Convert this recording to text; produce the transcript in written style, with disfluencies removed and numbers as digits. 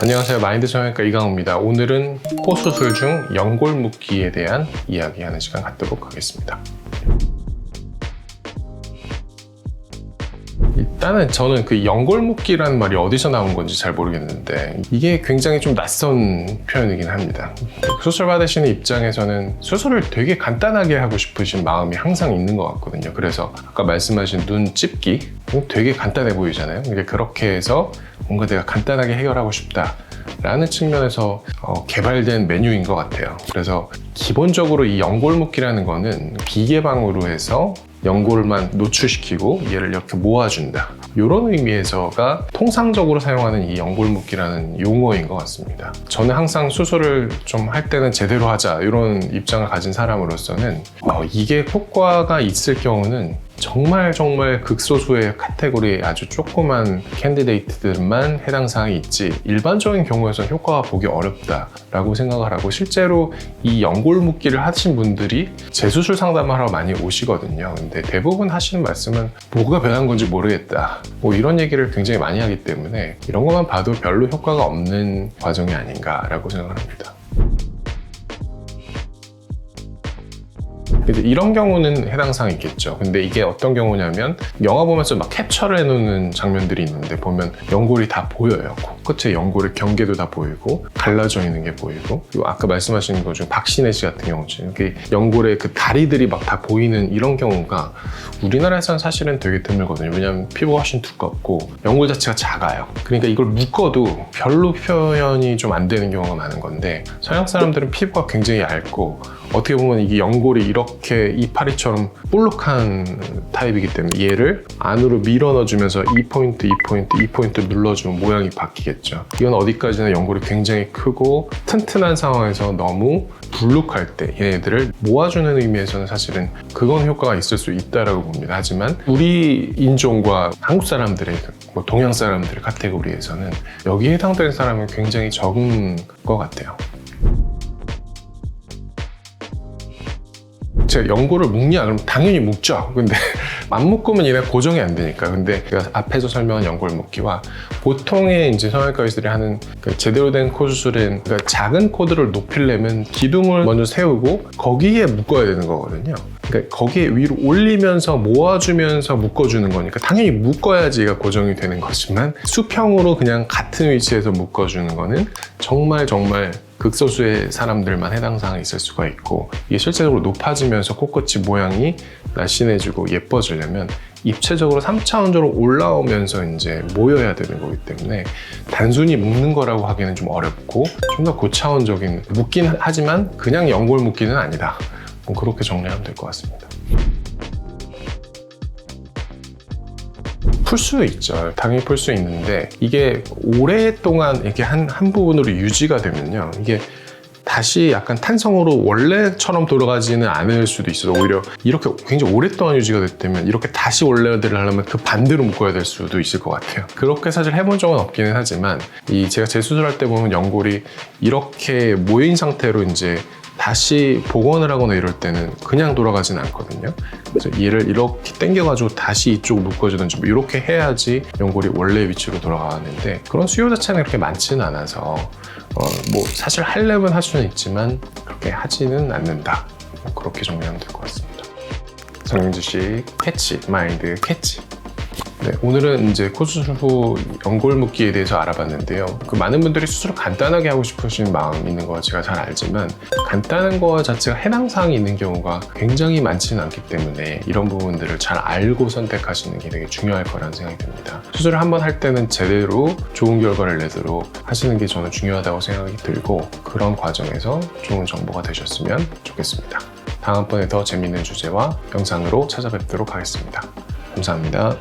안녕하세요. 마인드 성형외과 이강호입니다. 오늘은 코 수술 중 연골 묶기에 대한 이야기하는 시간 갖도록 하겠습니다. 일단은 저는 그 연골 묶기라는 말이 어디서 나온 건지 잘 모르겠는데 이게 굉장히 좀 낯선 표현이긴 합니다. 수술 받으시는 입장에서는 수술을 되게 간단하게 하고 싶으신 마음이 항상 있는 것 같거든요. 그래서 아까 말씀하신 눈 찝기 되게 간단해 보이잖아요. 근데 그렇게 해서 뭔가 내가 간단하게 해결하고 싶다 라는 측면에서 개발된 메뉴인 것 같아요. 그래서 기본적으로 이 연골 묶기라는 거는 비개방으로 해서 연골만 노출시키고 얘를 이렇게 모아준다, 이런 의미에서가 통상적으로 사용하는 이 연골 묶기라는 용어인 것 같습니다. 저는 항상 수술을 좀 할 때는 제대로 하자, 이런 입장을 가진 사람으로서는 이게 효과가 있을 경우는 정말 극소수의 카테고리의 아주 조그만 캔디데이트들만 해당 사항이 있지, 일반적인 경우에서는 효과가 보기 어렵다라고 생각을 하고, 실제로 이 연골 묶기를 하신 분들이 재수술 상담을 하러 많이 오시거든요. 근데 대부분 하시는 말씀은 뭐가 변한 건지 모르겠다, 이런 얘기를 굉장히 많이 하기 때문에 이런 것만 봐도 별로 효과가 없는 과정이 아닌가라고 생각을 합니다. 이런 경우는 해당 사항이 있겠죠. 근데 이게 어떤 경우냐면, 영화 보면서 막 캡처를 해놓는 장면들이 있는데 보면 연골이 다 보여요. 코끝에 연골의 경계도 다 보이고 갈라져 있는 게 보이고, 그리고 아까 말씀하신 것 중 박신혜 씨 같은 경우죠. 이렇게 연골의 그 다리들이 막 다 보이는 이런 경우가 우리나라에서는 사실은 되게 드물거든요. 왜냐하면 피부가 훨씬 두껍고 연골 자체가 작아요. 그러니까 이걸 묶어도 별로 표현이 좀 안 되는 경우가 많은 건데, 서양 사람들은 피부가 굉장히 얇고 어떻게 보면 이게 연골이 이렇게 이파리처럼 볼록한 타입이기 때문에 얘를 안으로 밀어 넣어주면서 이 포인트 눌러주면 모양이 바뀌겠죠. 이건 어디까지나 연골이 굉장히 크고 튼튼한 상황에서 너무 불룩할 때 얘네들을 모아주는 의미에서는 사실은 그건 효과가 있을 수 있다라고 봅니다. 하지만 우리 인종과 한국 사람들의, 동양 사람들의 카테고리에서는 여기에 해당되는 사람은 굉장히 적은 것 같아요. 제가 연골을 묶냐? 그럼 당연히 묶죠. 근데 안 묶으면 얘가 고정이 안 되니까. 근데 제가 앞에서 설명한 연골 묶기와 보통의 이제 성형외과 의사들이 하는 제대로 된 코 수술은, 그러니까 작은 코드를 높이려면 기둥을 먼저 세우고 거기에 묶어야 되는 거거든요. 그러니까 거기에 위로 올리면서 모아주면서 묶어주는 거니까 당연히 묶어야지 얘가 고정이 되는 거지만, 수평으로 그냥 같은 위치에서 묶어주는 거는 정말 극소수의 사람들만 해당 사항이 있을 수가 있고, 이게 실제적으로 높아지면서 코끝이 모양이 날씬해지고 예뻐지려면 입체적으로 3차원적으로 올라오면서 이제 모여야 되는 거기 때문에 단순히 묶는 거라고 하기는 좀 어렵고, 좀 더 고차원적인, 묶긴 하지만 그냥 연골 묶기는 아니다, 그렇게 정리하면 될 것 같습니다. 풀 수 있죠. 당연히 풀 수 있는데, 이게 오랫동안 이렇게 한 부분으로 유지가 되면요, 이게 다시 약간 탄성으로 원래처럼 돌아가지는 않을 수도 있어요. 오히려 이렇게 굉장히 오랫동안 유지가 됐다면 이렇게 다시 원래대로 하려면 그 반대로 묶어야 될 수도 있을 것 같아요. 그렇게 사실 해본 적은 없기는 하지만, 제가 재수술할 때 보면 연골이 이렇게 모인 상태로 이제 다시 복원을 하거나 이럴 때는 그냥 돌아가진 않거든요. 그래서 얘를 이렇게 당겨가지고 다시 이쪽 묶어주든지 이렇게 해야지 연골이 원래 위치로 돌아가는데, 그런 수요 자체는 그렇게 많지는 않아서 사실 하려면 할 수는 있지만 그렇게 하지는 않는다, 그렇게 정리하면 될 것 같습니다. 성형지식 캐치, 마인드 캐치. 네, 오늘은 이제 코 수술 후 연골 묶기에 대해서 알아봤는데요. 많은 분들이 수술을 간단하게 하고 싶으신 마음이 있는 거 제가 잘 알지만, 간단한 거 자체가 해당 사항이 있는 경우가 굉장히 많지는 않기 때문에 이런 부분들을 잘 알고 선택하시는 게 되게 중요할 거라는 생각이 듭니다. 수술을 한번 할 때는 제대로 좋은 결과를 내도록 하시는 게 저는 중요하다고 생각이 들고, 그런 과정에서 좋은 정보가 되셨으면 좋겠습니다. 다음번에 더 재미있는 주제와 영상으로 찾아뵙도록 하겠습니다. 감사합니다.